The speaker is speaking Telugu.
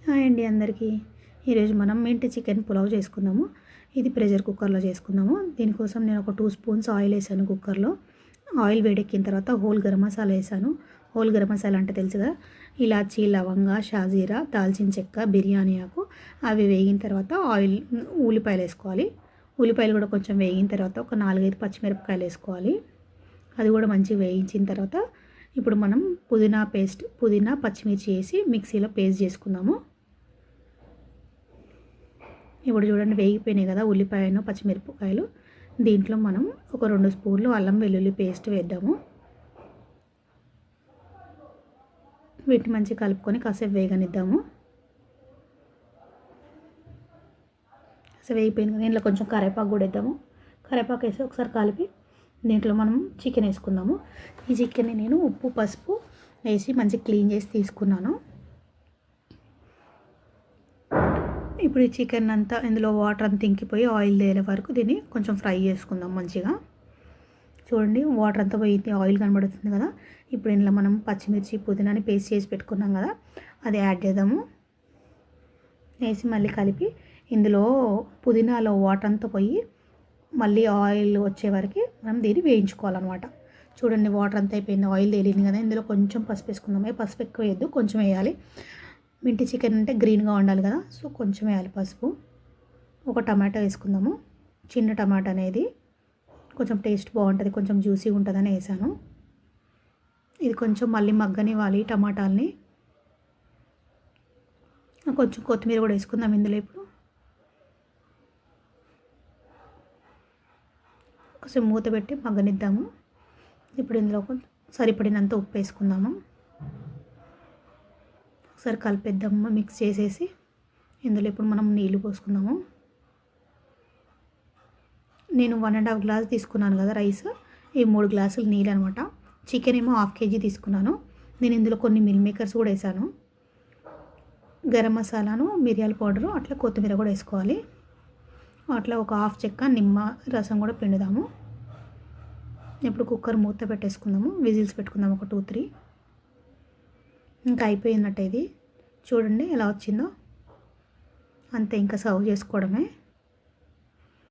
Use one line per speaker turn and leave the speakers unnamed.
హాయ్ అండి అందరికీ. ఈరోజు మనం మింట్ చికెన్ పులావ్ చేసుకుందాము. ఇది ప్రెషర్ కుక్కర్లో చేసుకుందాము. దీనికోసం నేను ఒక 2 స్పూన్స్ ఆయిల్ వేసాను కుక్కర్లో. ఆయిల్ వేడెక్కిన తర్వాత హోల్ గరం మసాలా వేసాను. హోల్ గరం మసాలా అంటే తెలుసుగా, ఇలాచీ, లవంగా, షాజీరా, దాల్చిన చెక్క, బిర్యానీ ఆకు. అవి వేగిన తర్వాత ఉల్లిపాయలు వేసుకోవాలి. ఉల్లిపాయలు కూడా కొంచెం వేగిన తర్వాత ఒక 4-5 పచ్చిమిరపకాయలు వేసుకోవాలి. అది కూడా మంచిగా వేయించిన తర్వాత ఇప్పుడు మనం పుదీనా పచ్చిమిర్చి వేసి మిక్సీలో పేస్ట్ చేసుకుందాము. ఇప్పుడు చూడండి వేగిపోయినాయి కదా ఉల్లిపాయను పచ్చిమిరపకాయలు. దీంట్లో మనం ఒక 2 స్పూన్లు అల్లం వెల్లుల్లి పేస్ట్ వేద్దాము. వీటిని మంచిగా కలుపుకొని కాసేపు వేగనిద్దాము. కాసేపు వేగిపోయింది కదా, దీంట్లో కొంచెం కరివేపాకు కూడా వేద్దాము. కరివేపాకు వేసి ఒకసారి కలిపి దీంట్లో మనం చికెన్ వేసుకుందాము. ఈ చికెన్ని నేను ఉప్పు పసుపు వేసి మంచిగా క్లీన్ చేసి తీసుకున్నాను. ఇప్పుడు ఈ చికెన్ అంతా ఇందులో వాటర్ అంతా ఇంకిపోయి ఆయిల్ తేలే వరకు దీన్ని కొంచెం ఫ్రై చేసుకుందాం మంచిగా. చూడండి వాటర్ అంతా పోయి ఆయిల్ కనబడుతుంది కదా. ఇప్పుడు ఇందులో మనం పచ్చిమిర్చి పుదీనాని పేస్ట్ చేసి పెట్టుకున్నాం కదా, అది యాడ్ చేద్దాము. వేసి మళ్ళీ కలిపి ఇందులో పుదీనాలో వాటర్ అంతా పోయి మళ్ళీ ఆయిల్ వచ్చే వరకు మనం దీన్ని వేయించుకోవాలన్నమాట. చూడండి వాటర్ అంతా అయిపోయింది, ఆయిల్ తేలింది కదా. ఇందులో కొంచెం పసుపు వేసుకుందాం. పసుపు ఎక్కువ వేయద్దు, కొంచెం వేయాలి. మింటి చికెన్ అంటే గ్రీన్గా ఉండాలి కదా, సో కొంచెం వేయాలి పసుపు. ఒక టమాటా వేసుకుందాము. చిన్న టమాటా అనేది కొంచెం టేస్ట్ బాగుంటుంది, కొంచెం జ్యూసీగా ఉంటుందని వేసాను. ఇది కొంచెం మళ్ళీ మగ్గనివ్వాలి టమాటాలని. కొంచెం కొత్తిమీర కూడా వేసుకుందాం ఇందులో. ఇప్పుడు కొంచెం మూత పెట్టి మగ్గనిద్దాము. ఇప్పుడు ఇందులో సరిపడినంత ఉప్పు వేసుకుందాము. ఒకసారి కలిపేద్దాము, మిక్స్ చేసేసి ఇందులో ఇప్పుడు మనం నీళ్ళు పోసుకుందాము. నేను 1.5 గ్లాస్ తీసుకున్నాను కదా రైస్, ఈ 3 గ్లాసులు నీళ్ళు అనమాట. చికెన్ ఏమో 1/2 కేజీ తీసుకున్నాను. నేను ఇందులో కొన్ని మిల్ మేకర్స్ కూడా వేసాను. గరం మసాలాను, మిరియాల పౌడరు, అట్లా కొత్తిమీర కూడా వేసుకోవాలి. అట్లా ఒక 1/2 చెక్క నిమ్మ రసం కూడా పిండుదాము. ఇప్పుడు కుక్కర్ మూత పెట్టేసుకుందాము. విజిల్స్ పెట్టుకుందాము ఒక 2-3. ఇంకా అయిపోయినట్టు ఇది. చూడండి ఎలా వచ్చిందో. అంతే, ఇంకా సర్వ్ చేసుకోవడమే.